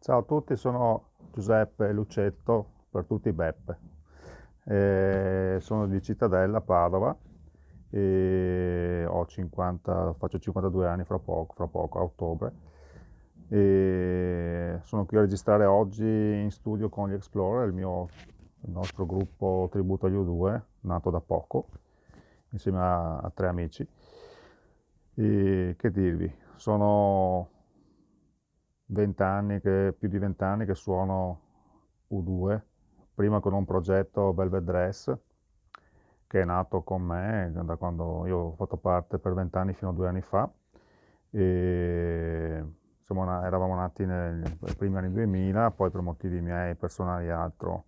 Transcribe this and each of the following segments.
Ciao a tutti, sono Giuseppe Lucetto, per tutti Beppe. Sono di Cittadella, Padova, e faccio 52 anni fra poco, a ottobre. E sono qui a registrare oggi in studio con gli Explorer, il nostro gruppo tributo agli U2, nato da poco, insieme a tre amici. E che dirvi, sono 20 anni più di 20 anni che suono U2, prima con un progetto Velvet Dress, che è nato con me da quando io ho fatto parte per 20 anni fino a 2 anni fa. E eravamo nati nei primi anni 2000, poi per motivi miei personali e altro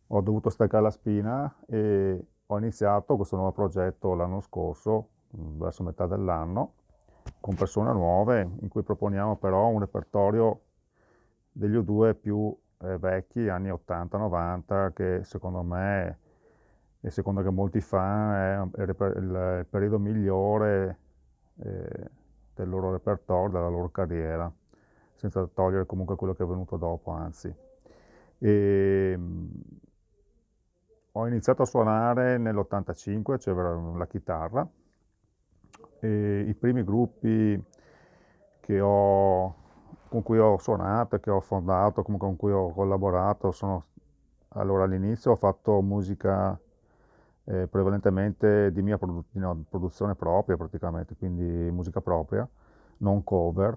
ho dovuto staccare la spina e ho iniziato questo nuovo progetto l'anno scorso, verso metà dell'anno, con persone nuove, in cui proponiamo però un repertorio degli U2 più vecchi, anni 80-90, che secondo me e secondo che molti fan è il periodo migliore del loro repertorio, della loro carriera, senza togliere comunque quello che è venuto dopo, anzi. E, ho iniziato a suonare nell'85, cioè la chitarra, e i primi gruppi con cui ho suonato, che ho fondato, comunque con cui ho collaborato, allora all'inizio ho fatto musica prevalentemente di mia produzione propria praticamente, quindi musica propria, non cover,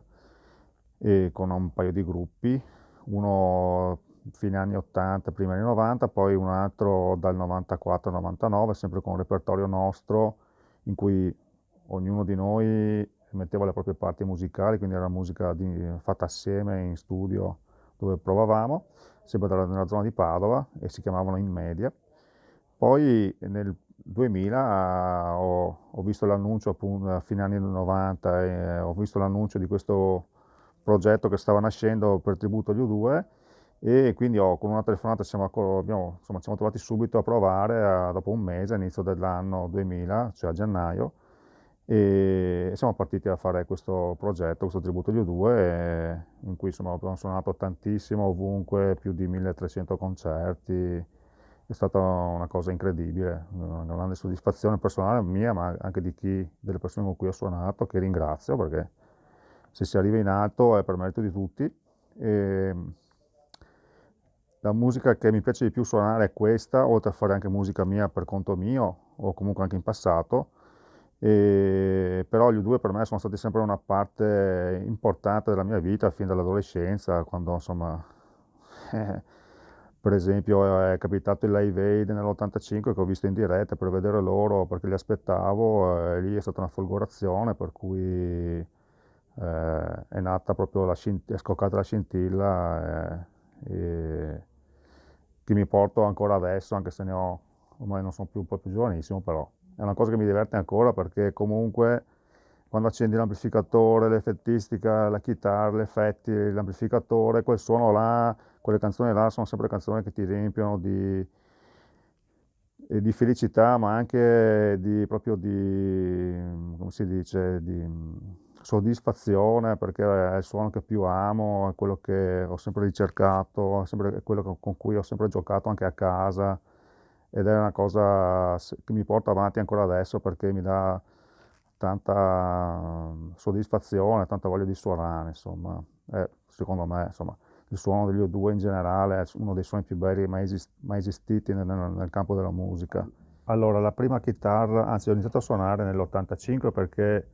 e con un paio di gruppi, uno fine anni 80, primi anni 90, poi un altro dal 94 al 99, sempre con un repertorio nostro in cui ognuno di noi metteva le proprie parti musicali, quindi era musica fatta assieme in studio dove provavamo, sempre nella zona di Padova, e si chiamavano In Media. Poi nel 2000 ho visto l'annuncio, appunto a fine anni 90, ho visto l'annuncio di questo progetto che stava nascendo per tributo agli U2, e quindi con una telefonata ci siamo trovati subito a provare dopo un mese, all'inizio dell'anno 2000, cioè a gennaio, e siamo partiti a fare questo progetto, questo tributo agli U2, in cui insomma, abbiamo suonato tantissimo, ovunque, più di 1300 concerti. È stata una cosa incredibile, una grande soddisfazione personale mia, ma anche delle persone con cui ho suonato, che ringrazio, perché se si arriva in alto è per merito di tutti. E la musica che mi piace di più suonare è questa, oltre a fare anche musica mia per conto mio, o comunque anche in passato. Però gli U2 per me sono stati sempre una parte importante della mia vita, fin dall'adolescenza, quando insomma, eh, per esempio è capitato il Live Aid nell'85 che ho visto in diretta per vedere loro, perché li aspettavo, e lì è stata una folgorazione, per cui è nata proprio è scoccata la scintilla, che mi porto ancora adesso, anche se ormai non sono più un po' più giovanissimo, però è una cosa che mi diverte ancora, perché comunque quando accendi l'amplificatore, l'effettistica, la chitarra, gli effetti, l'amplificatore, quel suono là, quelle canzoni là sono sempre canzoni che ti riempiono di felicità, ma anche proprio come si dice, di soddisfazione, perché è il suono che più amo, è quello che ho sempre ricercato, è quello con cui ho sempre giocato anche a casa, ed è una cosa che mi porta avanti ancora adesso, perché mi dà tanta soddisfazione, tanta voglia di suonare, insomma. Secondo me, insomma, il suono degli U2 in generale è uno dei suoni più belli mai esistiti nel campo della musica. Allora, la prima chitarra, anzi ho iniziato a suonare nell'85, perché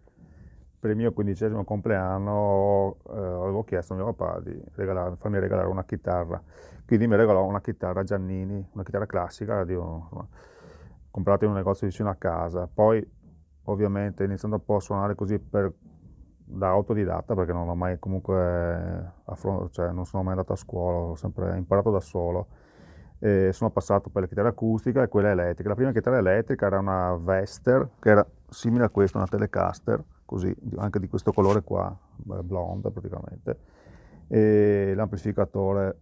per il mio 15° compleanno avevo chiesto a mio papà di farmi regalare una chitarra. Quindi mi regalò una chitarra Giannini, una chitarra classica, insomma, comprata in un negozio vicino a casa. Poi, ovviamente, iniziando un po' a suonare così da autodidatta, perché non ho mai comunque cioè non sono mai andato a scuola, ho sempre imparato da solo. E sono passato per la chitarra acustica e quella elettrica. La prima chitarra elettrica era una Vester, che era simile a questa, una Telecaster, così, anche di questo colore qua, blonda praticamente. E l'amplificatore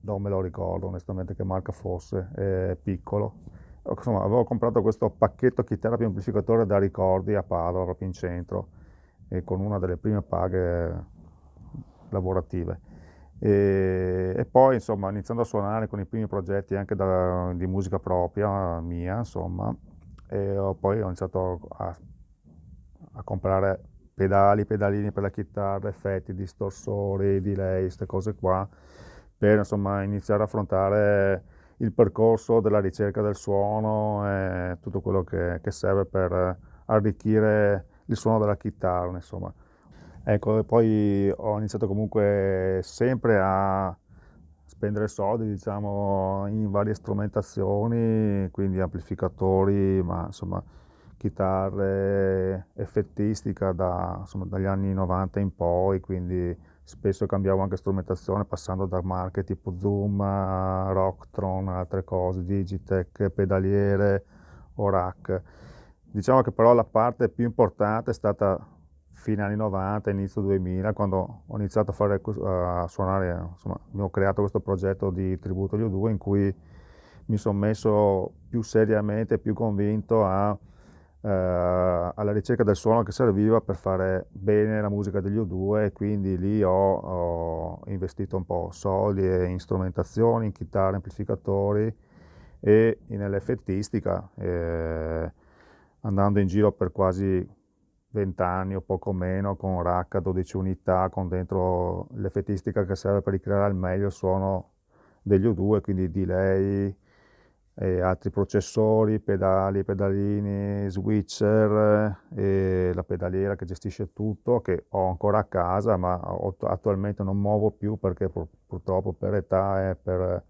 non me lo ricordo onestamente che marca fosse, è piccolo. Insomma, avevo comprato questo pacchetto chitarra più amplificatore da Ricordi a Padova, proprio in centro, e con una delle prime paghe lavorative. E poi insomma iniziando a suonare con i primi progetti anche di musica propria mia, insomma, poi ho iniziato a comprare pedali, pedalini per la chitarra, effetti, distorsori, delay, queste cose qua, per insomma iniziare a affrontare il percorso della ricerca del suono e tutto quello che serve per arricchire il suono della chitarra, insomma. Ecco, e poi ho iniziato comunque sempre a spendere soldi, diciamo, in varie strumentazioni, quindi amplificatori, ma insomma chitarre, effettistica insomma, dagli anni 90 in poi, quindi spesso cambiavo anche strumentazione passando da marche tipo Zoom, Rocktron, altre cose, Digitech, pedaliere o rack. Diciamo che però la parte più importante è stata fine anni 90, inizio 2000, quando ho iniziato a suonare, insomma, abbiamo creato questo progetto di tributo agli U2 in cui mi sono messo più seriamente, più convinto alla ricerca del suono che serviva per fare bene la musica degli U2 e quindi lì ho investito un po' soldi in strumentazioni, in chitarre, amplificatori e nell'effettistica, andando in giro per quasi 20 anni o poco meno con rack a 12 unità, con dentro l'effettistica che serve per ricreare al meglio il suono degli U2, quindi delay e altri processori, pedali, pedalini, switcher e la pedaliera che gestisce tutto, che ho ancora a casa, ma attualmente non muovo più perché purtroppo per età e per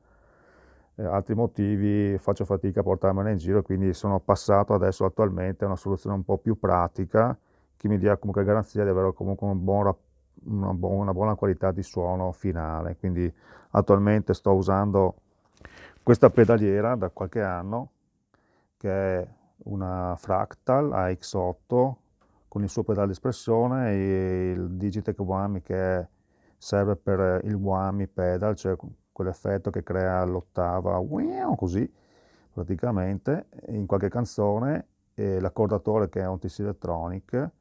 altri motivi faccio fatica a portarmela in giro, quindi sono passato adesso attualmente a una soluzione un po' più pratica che mi dia comunque garanzia di avere comunque una buona qualità di suono finale. Quindi attualmente sto usando questa pedaliera da qualche anno, che è una Fractal AX8 con il suo pedale di espressione e il Digitech Whammy che serve per il whammy pedal, cioè quell'effetto che crea l'ottava così praticamente in qualche canzone, e l'accordatore che è un TC Electronic.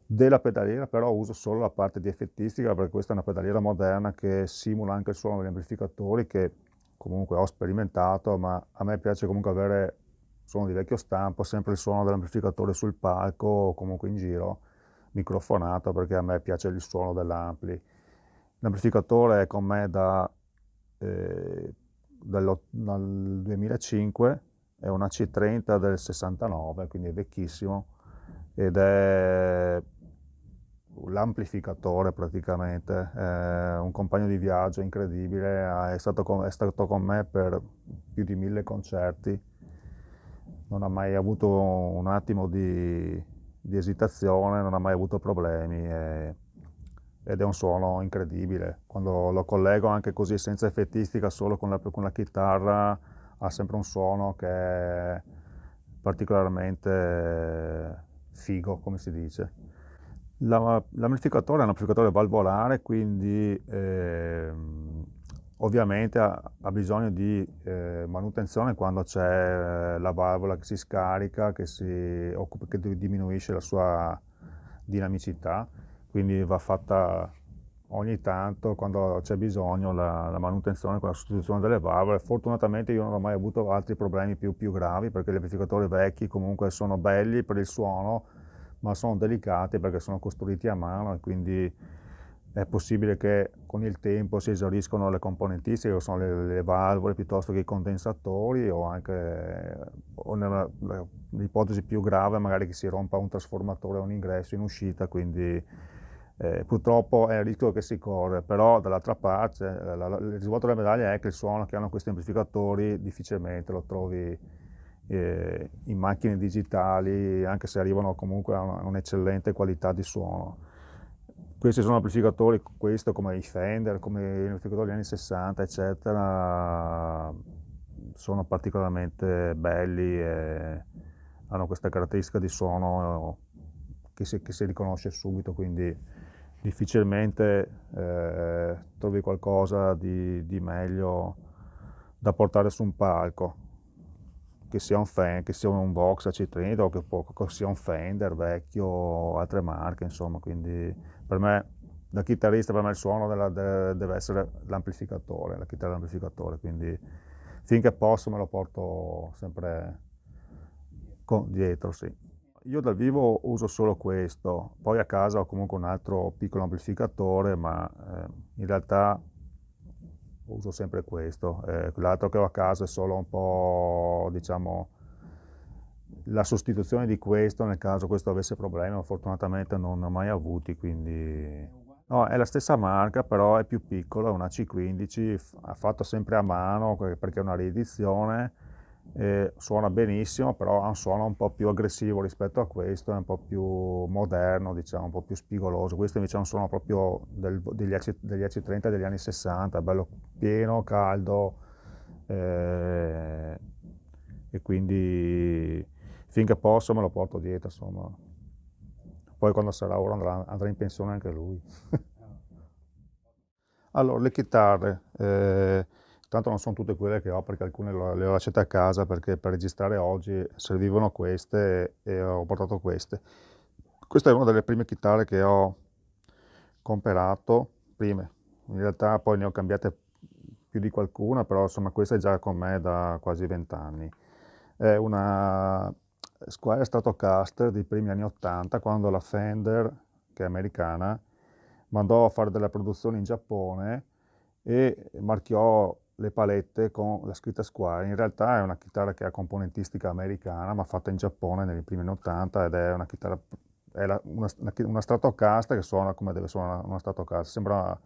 Della pedaliera però uso solo la parte di effettistica perché questa è una pedaliera moderna che simula anche il suono degli amplificatori, che comunque ho sperimentato, ma a me piace comunque avere suono di vecchio stampo, sempre il suono dell'amplificatore sul palco o comunque in giro, microfonato, perché a me piace il suono dell'ampli. L'amplificatore è con me dal 2005, è una C30 del 69, quindi è vecchissimo, ed è l'amplificatore praticamente, è un compagno di viaggio incredibile, è stato con me per più di 1000 concerti, non ha mai avuto un attimo di esitazione, non ha mai avuto problemi ed è un suono incredibile. Quando lo collego anche così senza effettistica, solo con la chitarra, ha sempre un suono che è particolarmente figo, come si dice. L'amplificatore è un amplificatore valvolare, quindi ovviamente ha bisogno di manutenzione quando c'è la valvola che si scarica, che diminuisce la sua dinamicità, quindi va fatta ogni tanto quando c'è bisogno la manutenzione con la sostituzione delle valvole. Fortunatamente io non ho mai avuto altri problemi più gravi perché gli amplificatori vecchi comunque sono belli per il suono, ma sono delicati perché sono costruiti a mano e quindi è possibile che con il tempo si esauriscono le componentistiche, che sono le valvole piuttosto che i condensatori, o anche o nell'ipotesi più grave magari che si rompa un trasformatore o un ingresso in uscita, quindi purtroppo è il rischio che si corre, però dall'altra parte il risvolto della medaglia è che il suono che hanno questi amplificatori difficilmente lo trovi in macchine digitali, anche se arrivano comunque a un'eccellente qualità di suono. Questi sono amplificatori, questo come i Fender, come gli amplificatori degli anni 60, eccetera, sono particolarmente belli e hanno questa caratteristica di suono che si riconosce subito, quindi difficilmente trovi qualcosa di meglio da portare su un palco, che sia un Vox AC30 che sia un Fender vecchio o altre marche, insomma, quindi per me da chitarrista per me il suono deve essere l'amplificatore, la chitarra d'amplificatore, quindi finché posso me lo porto sempre dietro, sì. Io dal vivo uso solo questo, poi a casa ho comunque un altro piccolo amplificatore, ma in realtà uso sempre questo. L'altro che ho a casa è solo un po', diciamo, la sostituzione di questo nel caso questo avesse problemi, ma fortunatamente non ne ho mai avuti, quindi... No, è la stessa marca, però è più piccola, è una C15, ha fatto sempre a mano perché è una riedizione, suona benissimo, però ha un suono un po' più aggressivo rispetto a questo, è un po' più moderno, diciamo, un po' più spigoloso. Questo invece ha un suono proprio degli AC30 degli anni 60, bello pieno, caldo, e quindi finché posso me lo porto dietro, insomma. Poi quando sarà ora andrà in pensione anche lui. Allora, le chitarre, tanto non sono tutte quelle che ho perché alcune le ho lasciate a casa perché per registrare oggi servivano queste e ho portato queste. Questa è una delle prime chitarre che ho comprato, prime, in realtà poi ne ho cambiate più di qualcuna, però insomma questa è già con me da quasi 20 anni. È una Squire Stratocaster dei primi anni 80, quando la Fender, che è americana, mandò a fare della produzione in Giappone e marchiò le palette con la scritta Squire. In realtà è una chitarra che ha componentistica americana, ma fatta in Giappone negli primi anni 80 ed è una chitarra, una Stratocaster che suona come deve suonare una Stratocaster. Sembra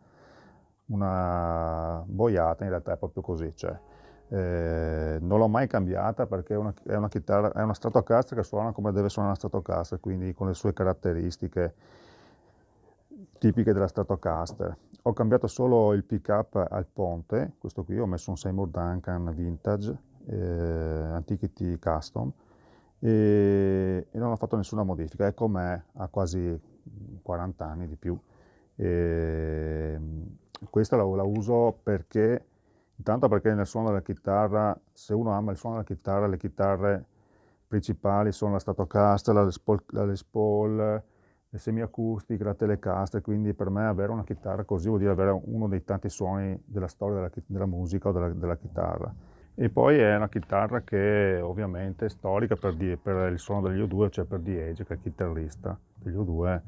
una boiata, in realtà è proprio così. Cioè, non l'ho mai cambiata perché è una chitarra, è una Stratocaster che suona come deve suonare una Stratocaster, quindi con le sue caratteristiche tipiche della Stratocaster. Ho cambiato solo il pick-up al ponte, questo qui ho messo un Seymour Duncan Vintage, Antiquity Custom, e non ho fatto nessuna modifica. È com'è, ha quasi 40 anni di più. E questa la uso perché, intanto perché nel suono della chitarra, se uno ama il suono della chitarra, le chitarre principali sono la Stratocaster, la Les Paul, le semiacustiche, la Telecaster, quindi per me avere una chitarra così vuol dire avere uno dei tanti suoni della storia della musica o della chitarra. E poi è una chitarra che ovviamente è storica per il suono degli U2, cioè per Diege, che è il chitarrista degli U2,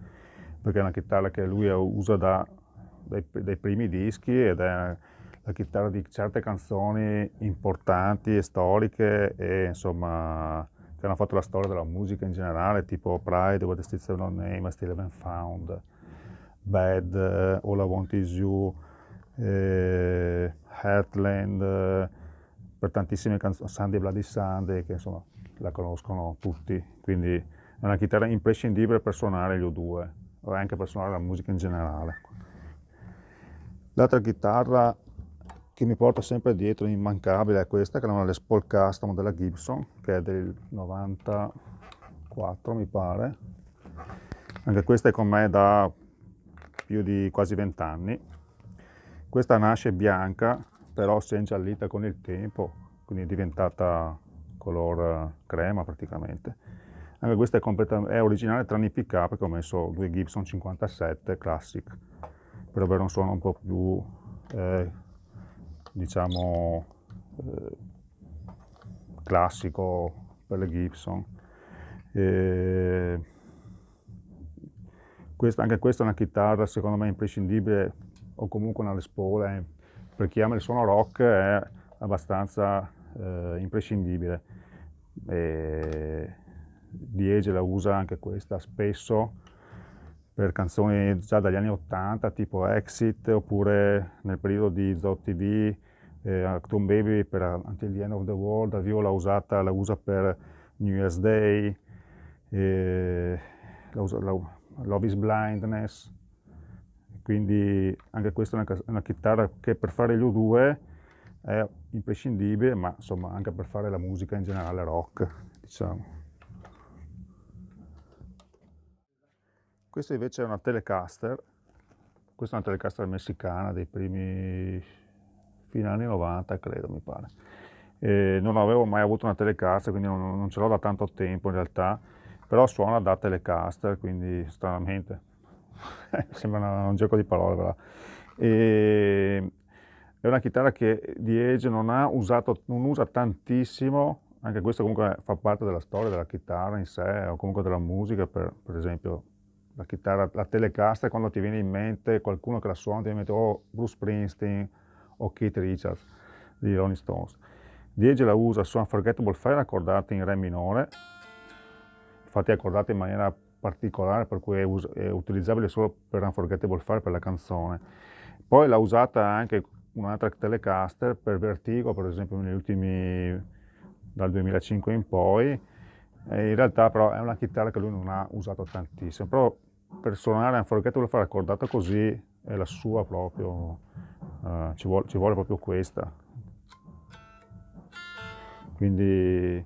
perché è una chitarra che lui usa dai primi dischi ed è la chitarra di certe canzoni importanti e storiche e insomma che hanno fatto la storia della musica in generale, tipo Pride, What the Streets Have No Name, I Still Haven't Found, Bad, All I Want Is You, Heartland, per tantissime canzoni, Sunday Bloody Sunday, che insomma la conoscono tutti, quindi è una chitarra imprescindibile per suonare gli U2, o anche per suonare la musica in generale. L'altra chitarra che mi porto sempre dietro, immancabile, è questa, che è una Les Paul Custom della Gibson, che è del 94 mi pare. Anche questa è con me da più di quasi 20 anni. Questa nasce bianca, però si è ingiallita con il tempo, quindi è diventata color crema praticamente. Anche questa è originale tranne i pick-up, che ho messo due Gibson 57 Classic, per avere un suono un po' più diciamo classico per le Gibson. Anche questa è una chitarra secondo me imprescindibile, o comunque una Les Paul, per chi ama il suono rock è abbastanza imprescindibile. Diege la usa anche questa spesso per canzoni già dagli anni 80 tipo Exit, oppure nel periodo di Zoo TV, Acton Baby per Until the End of the World. Da vivo la usa per New Year's Day, Love is Blindness, quindi anche questa è una chitarra che per fare gli U2 è imprescindibile, ma insomma anche per fare la musica in generale rock, diciamo. Questa invece è una Telecaster, questa è una Telecaster messicana dei primi fine anni 90 credo, mi pare. Non avevo mai avuto una Telecaster, quindi non ce l'ho da tanto tempo in realtà, però suona da Telecaster, quindi stranamente Sembra un gioco di parole, però. E è una chitarra che di Edge non usa tantissimo, anche questo comunque fa parte della storia della chitarra in sé, o comunque della musica, per esempio la chitarra, la Telecaster, quando ti viene in mente qualcuno che la suona, ti viene in mente o Bruce Springsteen o Keith Richards di Rolling Stones. Di Edge la usa su Unforgettable Fire accordata in Re minore, infatti è accordata in maniera particolare, per cui è utilizzabile solo per Unforgettable Fire, per la canzone. Poi l'ha usata anche un'altra Telecaster per Vertigo, per esempio negli ultimi, dal 2005 in poi. In realtà però è una chitarra che lui non ha usato tantissimo, però per suonare Unforgettable Fire accordata così è la sua proprio, ci vuole proprio questa. Quindi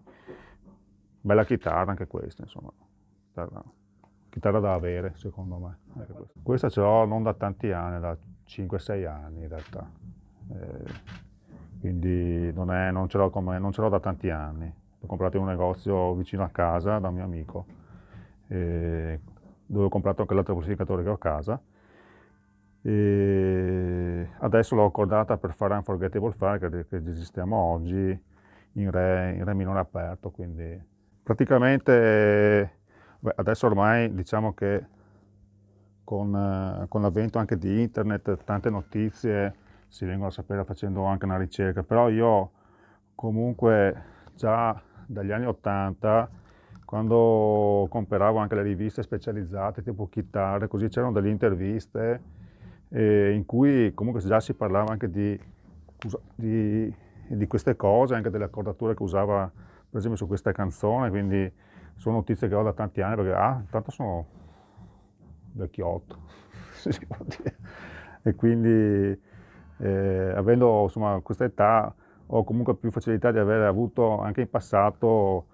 bella chitarra anche questa, insomma, chitarra da avere secondo me. Questa ce l'ho non da tanti anni, da 5-6 anni in realtà. Quindi non ce l'ho da tanti anni. L'ho comprato in un negozio vicino a casa da un mio amico, dove ho comprato anche l'altro amplificatore che ho a casa. E adesso l'ho accordata per fare Unforgettable Fire, che esistiamo oggi in re minore aperto, quindi praticamente adesso ormai diciamo che con l'avvento anche di internet tante notizie si vengono a sapere facendo anche una ricerca, però io comunque già dagli anni 80, quando compravo anche le riviste specializzate tipo chitarre, così c'erano delle interviste in cui comunque già si parlava anche di queste cose, anche delle accordature che usava per esempio su questa canzone, quindi sono notizie che ho da tanti anni perché intanto sono vecchiotto, si può dire. E quindi avendo insomma questa età ho comunque più facilità di aver avuto anche in passato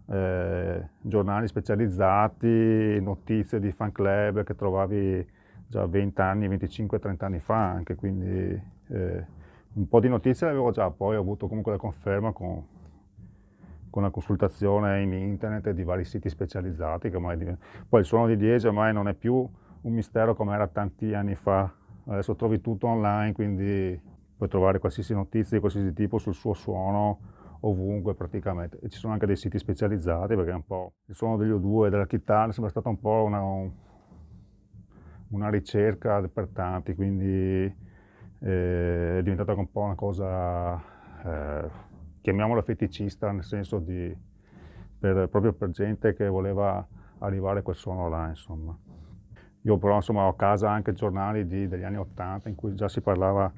giornali specializzati, notizie di fan club che trovavi già 20 anni, 25-30 anni fa anche, quindi un po' di notizie le avevo già, poi ho avuto comunque la conferma con la consultazione in internet di vari siti specializzati, poi il suono di Diege ormai non è più un mistero come era tanti anni fa, adesso trovi tutto online, quindi puoi trovare qualsiasi notizia di qualsiasi tipo sul suo suono ovunque praticamente, e ci sono anche dei siti specializzati perché un po' il suono degli U2 e della chitarra sembra stata un po' una ricerca per tanti, quindi è diventata un po' una cosa, chiamiamola feticista, nel senso proprio per gente che voleva arrivare a quel suono là, insomma. Io però insomma ho a casa anche giornali degli anni 80 in cui già si parlava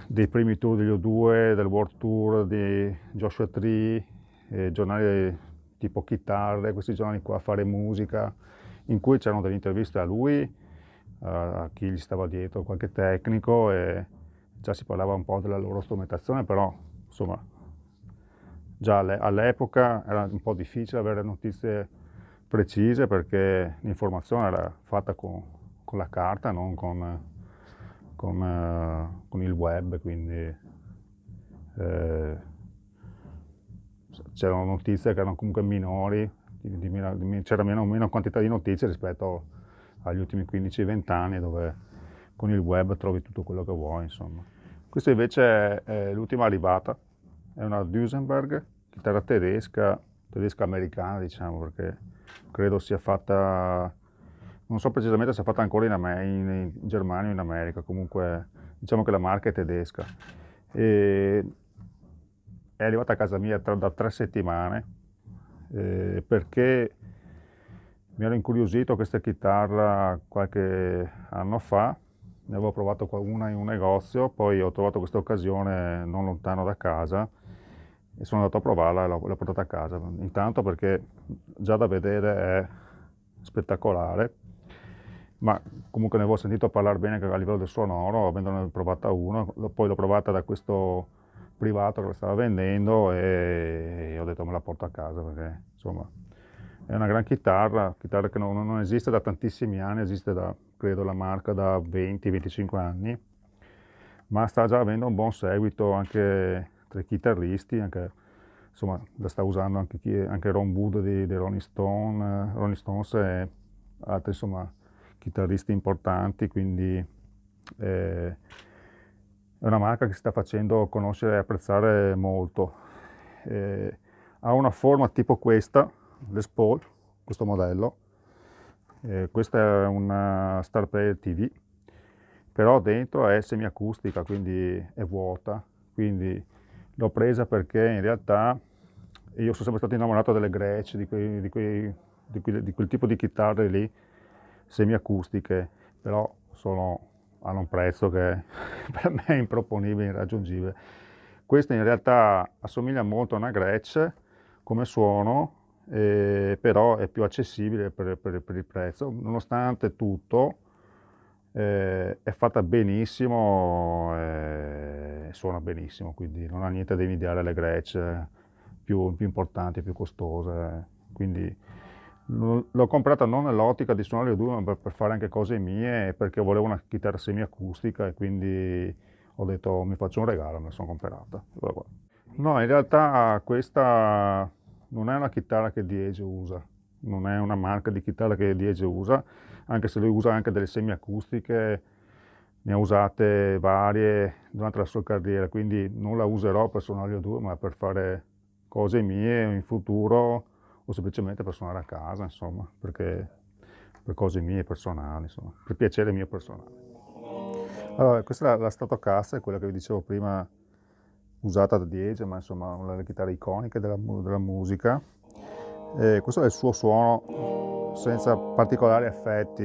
dei primi tour degli O2, del World Tour di Joshua Tree, giornali tipo Chitarre, questi giornali qua a fare musica, in cui c'erano delle interviste a lui, a chi gli stava dietro, qualche tecnico, e già si parlava un po' della loro strumentazione, però insomma già all'epoca era un po' difficile avere notizie precise perché l'informazione era fatta con la carta, non con il web, quindi c'erano notizie che erano comunque minori, c'era meno quantità di notizie rispetto agli ultimi 15-20 anni dove con il web trovi tutto quello che vuoi, insomma. Questa invece è l'ultima arrivata, è una Duesenberg, chitarra tedesca-americana diciamo, perché credo sia fatta, non so precisamente se è fatta ancora in Germania o in America, comunque diciamo che la marca è tedesca. E è arrivata a casa mia da 3 settimane perché mi ero incuriosito questa chitarra qualche anno fa, ne avevo provato una in un negozio, poi ho trovato questa occasione non lontano da casa e sono andato a provarla e l'ho portata a casa. Intanto perché già da vedere è spettacolare, ma comunque ne avevo sentito parlare bene anche a livello del sonoro, avendone provata una, poi l'ho provata da questo privato che la stava vendendo e ho detto me la porto a casa perché insomma è una gran chitarra che non esiste da tantissimi anni, esiste credo la marca da 20-25 anni, ma sta già avendo un buon seguito anche tra i chitarristi, insomma la sta usando anche Ron Wood di Rolling Stones e altri insomma chitarristi importanti, quindi è una marca che si sta facendo conoscere e apprezzare molto. Ha una forma tipo questa, Les Paul, questo modello. Questa è una Star Player TV, però dentro è semiacustica, quindi è vuota, quindi l'ho presa perché in realtà io sono sempre stato innamorato delle Gretsch, di quel tipo di chitarre lì, semiacustiche, però hanno un prezzo che per me è improponibile, irraggiungibile. Questa in realtà assomiglia molto a una Gretsch come suono, però è più accessibile per il prezzo. Nonostante tutto, è fatta benissimo e suona benissimo, quindi non ha niente da invidiare alle Gretsch più importanti, più costose. Quindi l'ho comprata non nell'ottica di suonare le due, ma per fare anche cose mie, perché volevo una chitarra semiacustica e quindi ho detto mi faccio un regalo, me la sono comprata. No, in realtà questa non è una chitarra che Diege usa, non è una marca di chitarra che Diege usa, anche se lui usa anche delle semiacustiche, ne ha usate varie durante la sua carriera, quindi non la userò per suonare le due, ma per fare cose mie in futuro o semplicemente per suonare a casa, insomma, perché per cose mie personali, insomma, per piacere mio personale. Allora, questa è la Stratocaster, quella che vi dicevo prima, usata da Diege, ma insomma una delle chitarre iconiche della musica. Questo è il suo suono senza particolari effetti.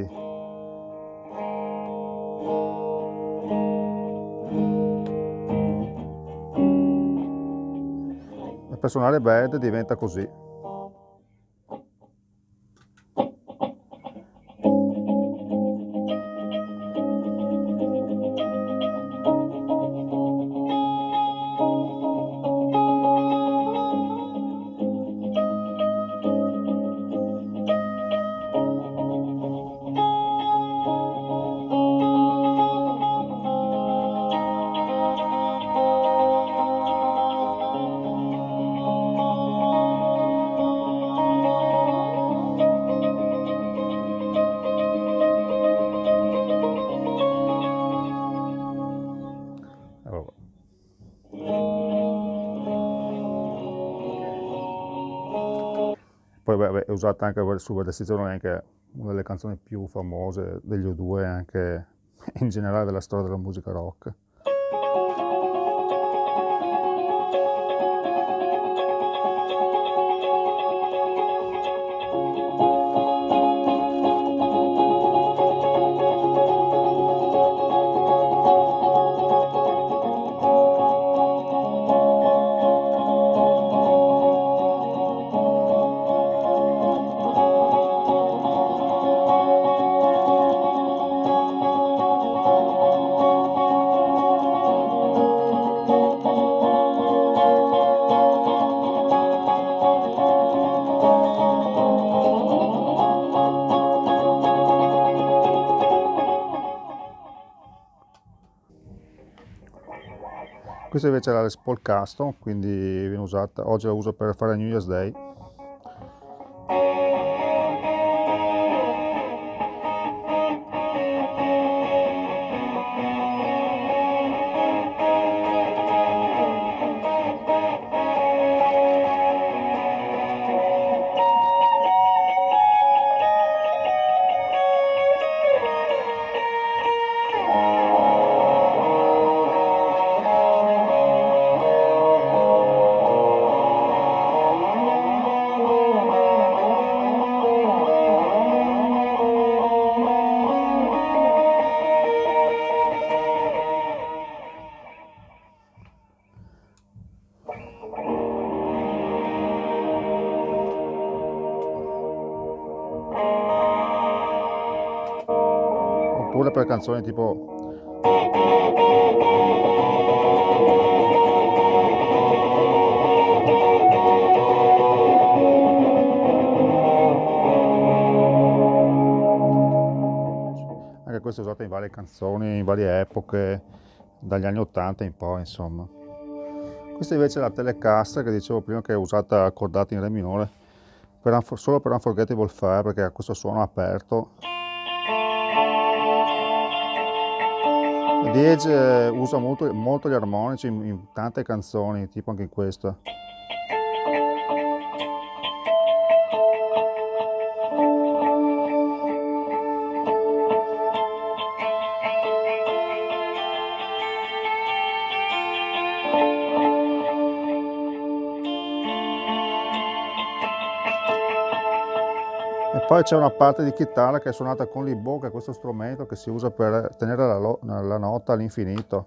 E per suonare bad diventa così. Poi è usata anche su Bad Decision, è anche una delle canzoni più famose degli U2, anche in generale della storia della musica rock. Questa invece è la Les Paul Custom, quindi viene usata, oggi la uso per fare New Year's Day. Oppure per canzoni tipo anche questa è usata in varie canzoni, in varie epoche, dagli anni 80 in poi, insomma. Questa invece è la Telecaster che dicevo prima, che è usata accordata in Re minore, solo per Unforgettable Fire, perché ha questo suono aperto. Diege usa molto gli armonici in tante canzoni, tipo anche in questa. E poi c'è una parte di chitarra che è suonata con l'ibò, che è questo strumento che si usa per tenere la nota all'infinito.